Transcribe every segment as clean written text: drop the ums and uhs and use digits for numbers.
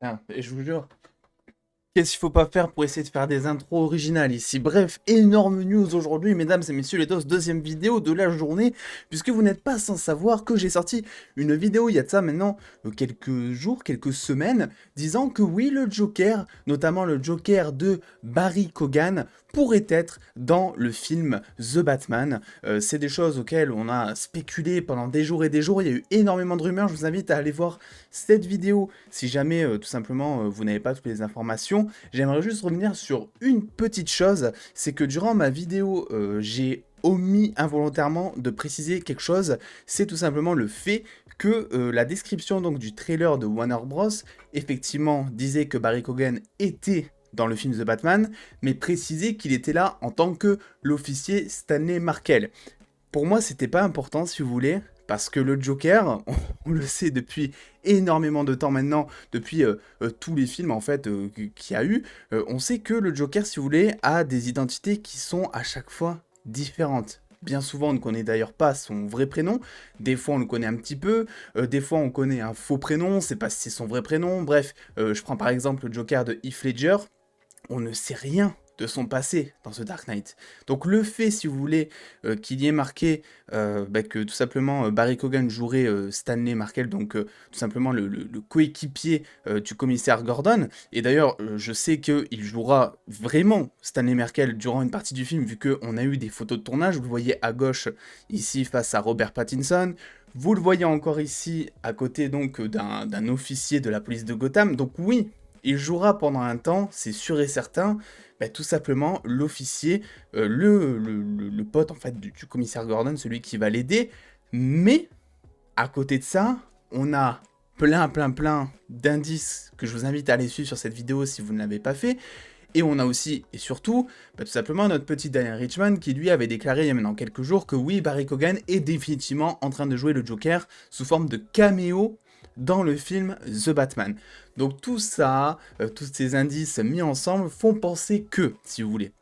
Ah, et je vous jure, qu'est-ce qu'il faut pas faire pour essayer de faire des intros originales ici? Bref, énorme news aujourd'hui, mesdames et messieurs les dos, deuxième vidéo de la journée, puisque vous n'êtes pas sans savoir que j'ai sorti une vidéo il y a de ça maintenant quelques jours, quelques semaines, disant que oui, le Joker, notamment le Joker de Barry Keoghan, pourrait être dans le film The Batman. C'est des choses auxquelles on a spéculé pendant des jours et des jours, il y a eu énormément de rumeurs, je vous invite à aller voir cette vidéo si jamais tout simplement vous n'avez pas toutes les informations. J'aimerais juste revenir sur une petite chose, c'est que durant ma vidéo, j'ai omis involontairement de préciser quelque chose, c'est tout simplement le fait que la description donc du trailer de Warner Bros. Effectivement disait que Barry Keoghan était dans le film The Batman, mais précisait qu'il était là en tant que l'officier Stanley Markel. Pour moi, c'était pas important, si vous voulez, parce que le Joker, on le sait depuis énormément de temps maintenant, depuis tous les films en fait qu'il y a eu, on sait que le Joker, si vous voulez, a des identités qui sont à chaque fois différentes. Bien souvent, on ne connaît d'ailleurs pas son vrai prénom. Des fois, on le connaît un petit peu. Des fois, on connaît un faux prénom. C'est pas si c'est son vrai prénom. Bref, je prends par exemple le Joker de Heath Ledger, on ne sait rien de son passé dans ce Dark Knight. Donc le fait, si vous voulez, qu'il y ait marqué que tout simplement Barry Keoghan jouerait Stanley Markel, donc tout simplement le coéquipier du commissaire Gordon, et d'ailleurs je sais qu'il jouera vraiment Stanley Markel durant une partie du film, vu qu'on a eu des photos de tournage, vous le voyez à gauche ici face à Robert Pattinson, vous le voyez encore ici à côté donc d'un officier de la police de Gotham, donc oui, il jouera pendant un temps, c'est sûr et certain, tout simplement l'officier, le pote en fait du commissaire Gordon, celui qui va l'aider. Mais à côté de ça, on a plein d'indices que je vous invite à aller suivre sur cette vidéo si vous ne l'avez pas fait. Et on a aussi, et surtout, tout simplement notre petit Daniel Richman qui lui avait déclaré il y a maintenant quelques jours que oui, Barry Keoghan est définitivement en train de jouer le Joker sous forme de caméo dans le film The Batman. Donc tout ça, tous ces indices mis ensemble font penser que, si vous voulez.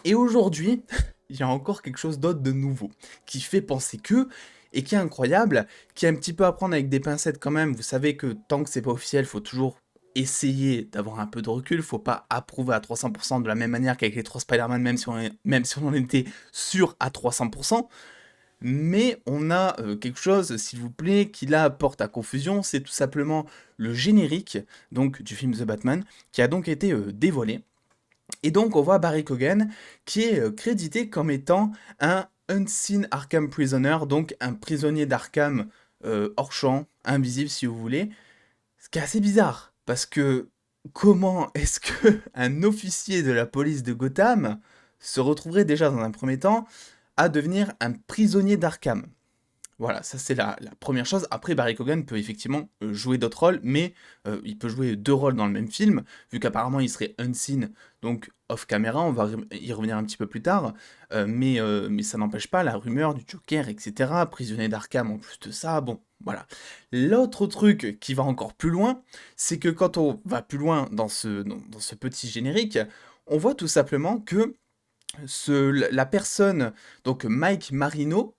Et aujourd'hui, il y a encore quelque chose d'autre de nouveau, qui fait penser que, et qui est incroyable, qui est un petit peu à prendre avec des pincettes quand même. Vous savez que tant que c'est pas officiel, il faut toujours essayer d'avoir un peu de recul, faut pas approuver à 300% de la même manière qu'avec les 3 Spider-Man, même si on en était sûr à 300%. Mais on a quelque chose, s'il vous plaît, qui là porte à confusion, c'est tout simplement le générique donc du film The Batman, qui a donc été dévoilé. Et donc on voit Barry Keoghan qui est crédité comme étant un Unseen Arkham Prisoner, donc un prisonnier d'Arkham hors champ, invisible si vous voulez. Ce qui est assez bizarre, parce que comment est-ce que un officier de la police de Gotham se retrouverait déjà dans un premier temps à devenir un prisonnier d'Arkham? Voilà, ça c'est la première chose. Après, Barry Keoghan peut effectivement jouer d'autres rôles, mais il peut jouer deux rôles dans le même film, vu qu'apparemment il serait unseen, donc off caméra, on va y revenir un petit peu plus tard, mais ça n'empêche pas la rumeur du Joker, etc., prisonnier d'Arkham en plus de ça, bon, voilà. L'autre truc qui va encore plus loin, c'est que quand on va plus loin dans ce petit générique, on voit tout simplement que la personne, donc Mike Marino,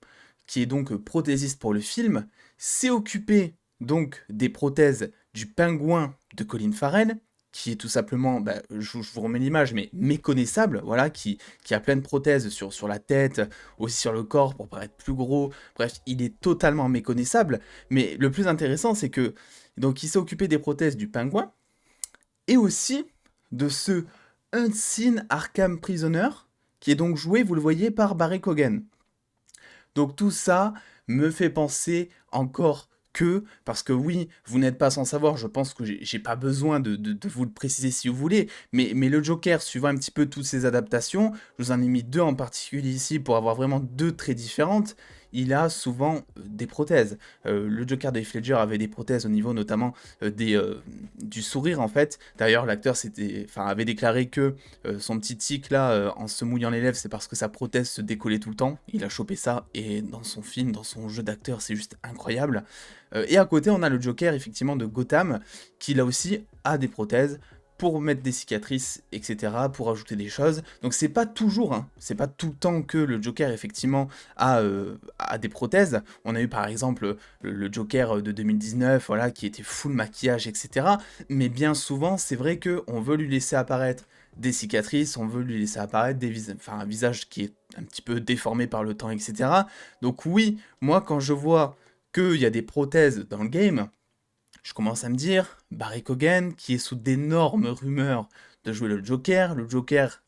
qui est donc prothésiste pour le film, s'est occupé donc des prothèses du pingouin de Colin Farrell, qui est tout simplement, je vous remets l'image, mais méconnaissable, voilà, qui a plein de prothèses sur la tête, aussi sur le corps pour paraître plus gros, bref, il est totalement méconnaissable, mais le plus intéressant, c'est que, donc il s'est occupé des prothèses du pingouin, et aussi de ce Unseen Arkham Prisoner, qui est donc joué, vous le voyez, par Barry Keoghan. Donc tout ça me fait penser encore que, parce que oui, vous n'êtes pas sans savoir, je pense que j'ai pas besoin de vous le préciser si vous voulez, mais le Joker, suivant un petit peu toutes ces adaptations, je vous en ai mis deux en particulier ici pour avoir vraiment deux très différentes, il a souvent des prothèses. Le Joker de Heath Ledger avait des prothèses au niveau notamment du sourire en fait. D'ailleurs, l'acteur avait déclaré que son petit tic là, en se mouillant les lèvres, c'est parce que sa prothèse se décollait tout le temps. Il a chopé ça, et dans son film, dans son jeu d'acteur, c'est juste incroyable. Et à côté, on a le Joker, effectivement, de Gotham, qui là aussi a des prothèses. pour mettre des cicatrices, etc., pour ajouter des choses. Donc c'est pas toujours, hein, c'est pas tout le temps que le Joker effectivement a des prothèses. On a eu par exemple le Joker de 2019, voilà, qui était full maquillage, etc. Mais bien souvent, c'est vrai que on veut lui laisser apparaître des cicatrices, on veut lui laisser apparaître un visage qui est un petit peu déformé par le temps, etc. Donc oui, moi quand je vois qu'il y a des prothèses dans le game, je commence à me dire, Barry Keoghan, qui est sous d'énormes rumeurs de jouer le Joker,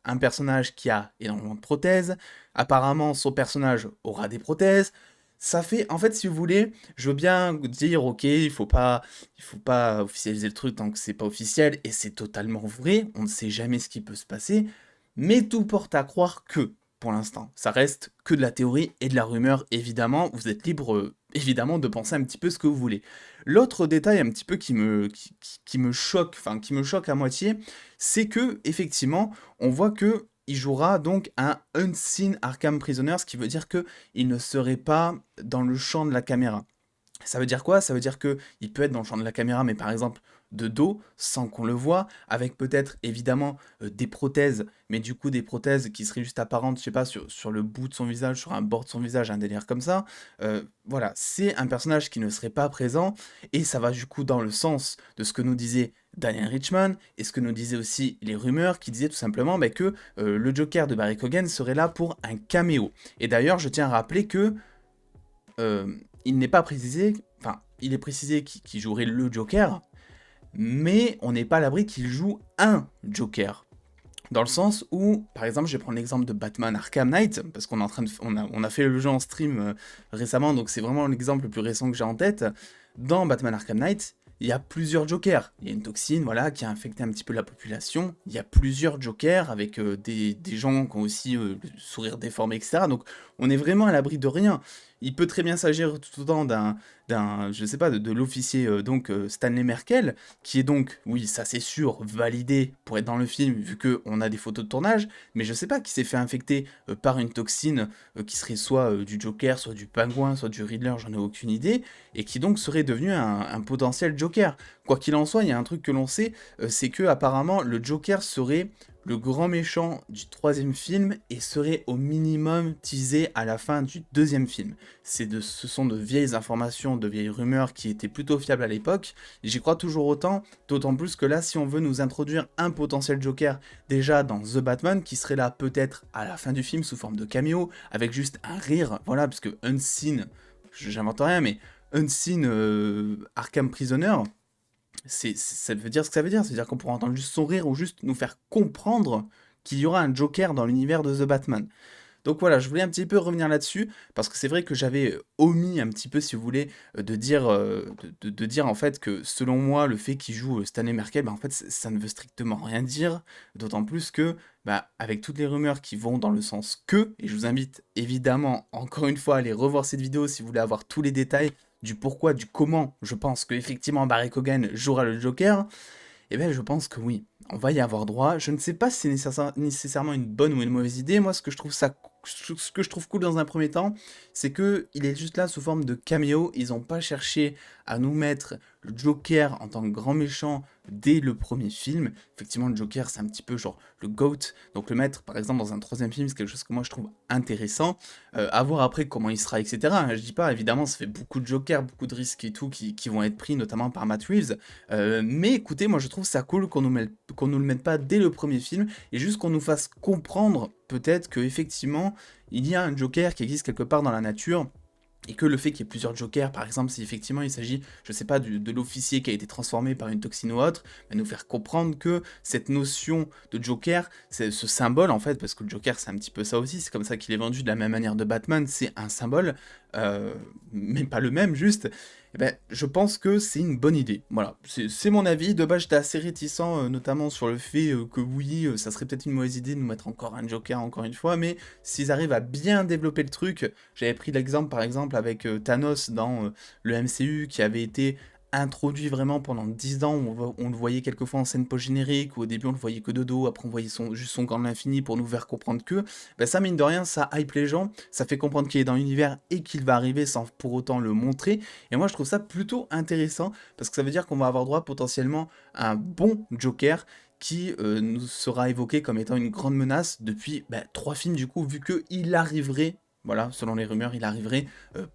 un personnage qui a énormément de prothèses, apparemment son personnage aura des prothèses, ça fait, en fait, si vous voulez, je veux bien dire, ok, il faut pas officialiser le truc tant que c'est pas officiel, et c'est totalement vrai, on ne sait jamais ce qui peut se passer, mais tout porte à croire que, pour l'instant, ça reste que de la théorie et de la rumeur, évidemment, vous êtes libre, évidemment, de penser un petit peu ce que vous voulez. L'autre détail un petit peu qui me choque, enfin qui me choque à moitié, c'est que effectivement, on voit que il jouera donc un Unseen Arkham Prisoner, ce qui veut dire que il ne serait pas dans le champ de la caméra. Ça veut dire quoi? Ça veut dire que il peut être dans le champ de la caméra, mais par exemple de dos, sans qu'on le voit, avec peut-être évidemment des prothèses, mais du coup des prothèses qui seraient juste apparentes, je sais pas, sur le bout de son visage, sur un bord de son visage, un délire comme ça. Voilà, c'est un personnage qui ne serait pas présent, et ça va du coup dans le sens de ce que nous disait Daniel Richman, et ce que nous disaient aussi les rumeurs, qui disaient tout simplement bah, que le Joker de Barry Keoghan serait là pour un caméo. Et d'ailleurs, je tiens à rappeler que il n'est pas précisé, enfin, il est précisé qu'il jouerait le Joker, mais on n'est pas à l'abri qu'il joue un Joker. Dans le sens où, par exemple, je vais prendre l'exemple de Batman Arkham Knight, parce qu'on est en train de, on a fait le jeu en stream récemment, donc c'est vraiment l'exemple le plus récent que j'ai en tête. Dans Batman Arkham Knight, il y a plusieurs Jokers. Il y a une toxine, voilà, qui a infecté un petit peu la population. Il y a plusieurs Jokers avec des gens qui ont aussi le sourire déformé, etc. Donc on est vraiment à l'abri de rien. Il peut très bien s'agir tout autant je sais pas, de l'officier Stanley Merkel, qui est donc, oui, ça c'est sûr, validé pour être dans le film, vu qu'on a des photos de tournage, mais je sais pas, qui s'est fait infecter par une toxine qui serait soit du Joker, soit du Pingouin, soit du Riddler, j'en ai aucune idée, et qui donc serait devenu un potentiel Joker. Quoi qu'il en soit, il y a un truc que l'on sait, c'est que apparemment le Joker serait le grand méchant du troisième film et serait au minimum teasé à la fin du deuxième film. Ce sont de vieilles informations, de vieilles rumeurs qui étaient plutôt fiables à l'époque, et j'y crois toujours autant, d'autant plus que là, si on veut nous introduire un potentiel Joker déjà dans The Batman, qui serait là peut-être à la fin du film sous forme de caméo, avec juste un rire, voilà, parce que Unseen, j'invente rien, mais Unseen Arkham Prisoner, ça veut dire ce que ça veut dire. C'est-à-dire qu'on pourra entendre juste son rire ou juste nous faire comprendre qu'il y aura un Joker dans l'univers de The Batman. Donc voilà, je voulais un petit peu revenir là-dessus, parce que c'est vrai que j'avais omis un petit peu, si vous voulez, de dire en fait que selon moi, le fait qu'il joue Stanley Merkel, bah, en fait, ça ne veut strictement rien dire, d'autant plus que, bah, avec toutes les rumeurs qui vont dans le sens que, et je vous invite évidemment, encore une fois, à aller revoir cette vidéo si vous voulez avoir tous les détails du pourquoi, du comment, je pense que effectivement Barry Keoghan jouera le Joker, eh bien, je pense que oui, on va y avoir droit. Je ne sais pas si c'est nécessairement une bonne ou une mauvaise idée. Moi, ce que je trouve cool dans un premier temps, c'est que il est juste là sous forme de caméo. Ils n'ont pas cherché à nous mettre le Joker en tant que grand méchant dès le premier film. Effectivement, le Joker, c'est un petit peu genre le GOAT. Donc le mettre, par exemple, dans un troisième film, c'est quelque chose que moi je trouve intéressant. À voir après comment il sera, etc. Je dis pas, évidemment, ça fait beaucoup de Jokers, beaucoup de risques et tout qui vont être pris, notamment par Matt Reeves. Mais écoutez, moi je trouve ça cool qu'on nous le mette pas dès le premier film, et juste qu'on nous fasse comprendre peut-être que effectivement il y a un Joker qui existe quelque part dans la nature. Et que le fait qu'il y ait plusieurs Jokers, par exemple, si effectivement il s'agit, je sais pas, de l'officier qui a été transformé par une toxine ou autre, va nous faire comprendre que cette notion de Joker, c'est ce symbole en fait, parce que le Joker c'est un petit peu ça aussi, c'est comme ça qu'il est vendu de la même manière de Batman, c'est un symbole, mais pas le même juste. Eh ben, je pense que c'est une bonne idée. Voilà, c'est mon avis. De base, j'étais assez réticent, notamment sur le fait que oui, ça serait peut-être une mauvaise idée de nous mettre encore un Joker, encore une fois, mais s'ils arrivent à bien développer le truc, j'avais pris l'exemple, par exemple, avec Thanos dans le MCU, qui avait été introduit vraiment pendant 10 ans, où on le voyait quelquefois en scène post-générique, où au début on le voyait que de dos, après on voyait juste son corps de l'infini pour nous faire comprendre que, ben ça mine de rien, ça hype les gens, ça fait comprendre qu'il est dans l'univers et qu'il va arriver sans pour autant le montrer, et moi je trouve ça plutôt intéressant, parce que ça veut dire qu'on va avoir droit potentiellement à un bon Joker, qui nous sera évoqué comme étant une grande menace depuis 3 films du coup, vu qu'il arriverait, voilà, selon les rumeurs, il arriverait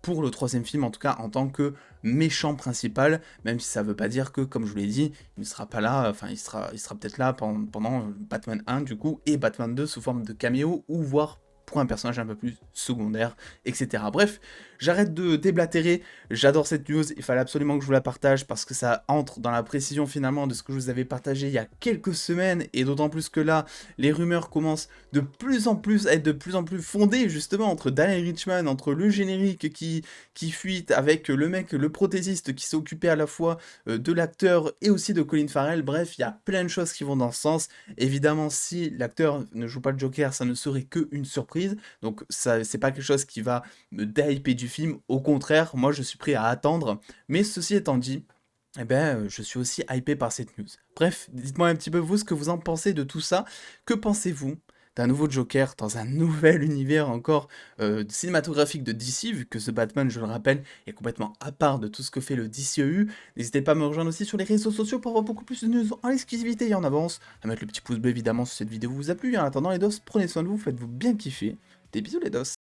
pour le 3e film, en tout cas en tant que méchant principal, même si ça veut pas dire que, comme je vous l'ai dit, il ne sera pas là, enfin il sera peut-être là pendant Batman 1 du coup, et Batman 2 sous forme de caméo, ou voire pour un personnage un peu plus secondaire, etc. Bref, j'arrête de déblatérer, j'adore cette news, il fallait absolument que je vous la partage parce que ça entre dans la précision finalement de ce que je vous avais partagé il y a quelques semaines, et d'autant plus que là, les rumeurs commencent de plus en plus à être de plus en plus fondées justement entre Daniel Richman, entre le générique qui fuite avec le mec, le prothésiste qui s'est occupé à la fois de l'acteur et aussi de Colin Farrell. Bref, il y a plein de choses qui vont dans ce sens. Évidemment, si l'acteur ne joue pas le Joker, ça ne serait que une surprise, donc ça c'est pas quelque chose qui va me déhyper du film, au contraire, moi je suis prêt à attendre, mais ceci étant dit, eh ben, je suis aussi hypé par cette news. Bref, dites-moi un petit peu vous ce que vous en pensez de tout ça, que pensez-vous d'un nouveau Joker dans un nouvel univers encore cinématographique de DC, vu que ce Batman, je le rappelle, est complètement à part de tout ce que fait le DCEU. N'hésitez pas à me rejoindre aussi sur les réseaux sociaux pour avoir beaucoup plus de news en exclusivité et en avance, à mettre le petit pouce bleu évidemment si cette vidéo vous a plu. En attendant les dos, prenez soin de vous, faites-vous bien kiffer. Des bisous les dos.